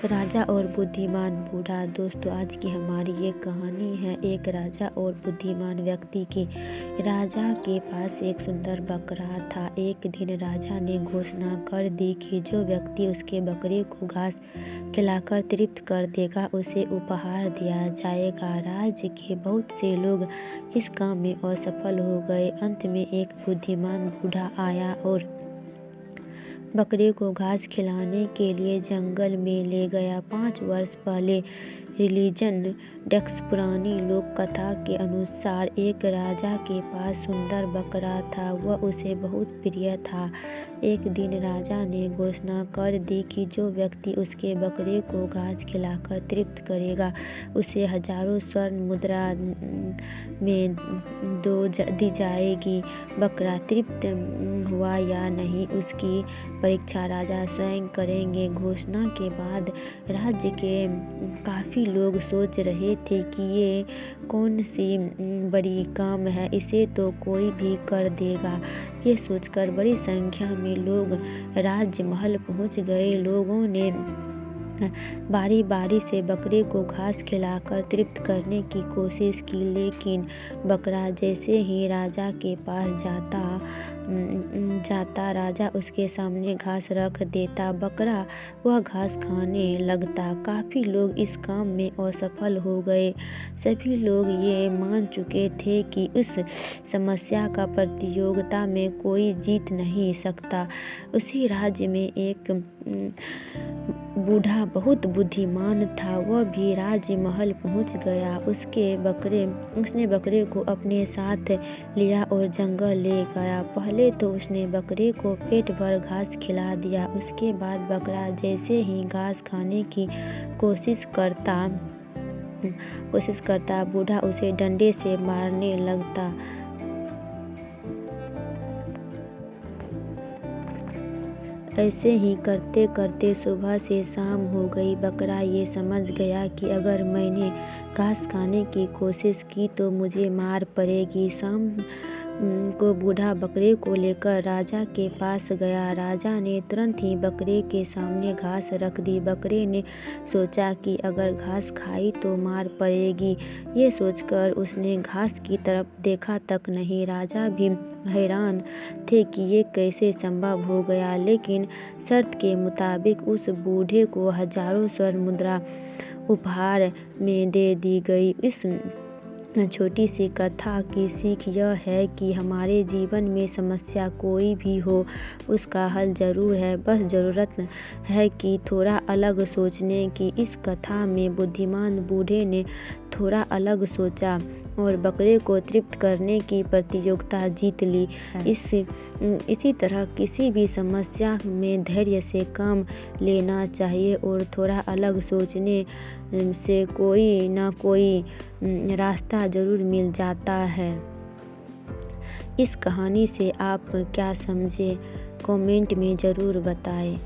राजा और बुद्धिमान बूढ़ा। दोस्तों, आज की हमारी ये कहानी है एक राजा और बुद्धिमान व्यक्ति की। राजा के पास एक सुंदर बकरा था। एक दिन राजा ने घोषणा कर दी कि जो व्यक्ति उसके बकरे को घास खिलाकर तृप्त कर देगा उसे उपहार दिया जाएगा। राज्य के बहुत से लोग इस काम में असफल हो गए। अंत में एक बुद्धिमान बूढ़ा आया और बकरे को घास खिलाने के लिए जंगल में ले गया। 5 वर्ष पहले रिलीजन डेस्क पुरानी लोक कथा के अनुसार एक राजा के पास सुंदर बकरा था। वह उसे बहुत प्रिय था। एक दिन राजा ने घोषणा कर दी कि जो व्यक्ति उसके बकरे को घास खिलाकर तृप्त करेगा उसे हजारों स्वर्ण मुद्रा में दी जाएगी। बकरा तृप्त हुआ या नहीं उसकी परीक्षा राजा स्वयं करेंगे। घोषणा के बाद राज्य के काफ़ी लोग सोच रहे थे कि ये कौन सी बड़ी काम है, इसे तो कोई भी कर देगा। ये सोचकर बड़ी संख्या में लोग राजमहल पहुंच गए। लोगों ने बारी बारी से बकरे को घास खिलाकर तृप्त करने की कोशिश की, लेकिन बकरा जैसे ही राजा के पास जाता राजा उसके सामने घास रख देता। बकरा वह घास खाने लगता। काफ़ी लोग इस काम में असफल हो गए। सभी लोग ये मान चुके थे कि उस समस्या का प्रतियोगिता में कोई जीत नहीं सकता। उसी राज्य में एक बूढ़ा बहुत बुद्धिमान था। वह भी राजमहल पहुंच गया। उसने बकरे को अपने साथ लिया और जंगल ले गया। पहले तो उसने बकरे को पेट भर घास खिला दिया। उसके बाद बकरा जैसे ही घास खाने की कोशिश करता बूढ़ा उसे डंडे से मारने लगता। ऐसे ही करते करते सुबह से शाम हो गई। बकरा ये समझ गया कि अगर मैंने घास खाने की कोशिश की तो मुझे मार पड़ेगी। शाम को बूढ़ा बकरे को लेकर राजा के पास गया। राजा ने तुरंत ही बकरे के सामने घास रख दी। बकरे ने सोचा कि अगर घास खाई तो मार पड़ेगी। ये सोचकर उसने घास की तरफ देखा तक नहीं। राजा भी हैरान थे कि ये कैसे संभव हो गया, लेकिन शर्त के मुताबिक उस बूढ़े को हजारों स्वर्ण मुद्रा उपहार में दे दी गई। इस छोटी सी कथा की सीख यह है कि हमारे जीवन में समस्या कोई भी हो उसका हल जरूर है, बस ज़रूरत है कि थोड़ा अलग सोचने की। इस कथा में बुद्धिमान बूढ़े ने थोड़ा अलग सोचा और बकरे को तृप्त करने की प्रतियोगिता जीत ली। इसी तरह किसी भी समस्या में धैर्य से काम लेना चाहिए और थोड़ा अलग सोचने से कोई ना कोई रास्ता जरूर मिल जाता है। इस कहानी से आप क्या समझे, कमेंट में ज़रूर बताएं।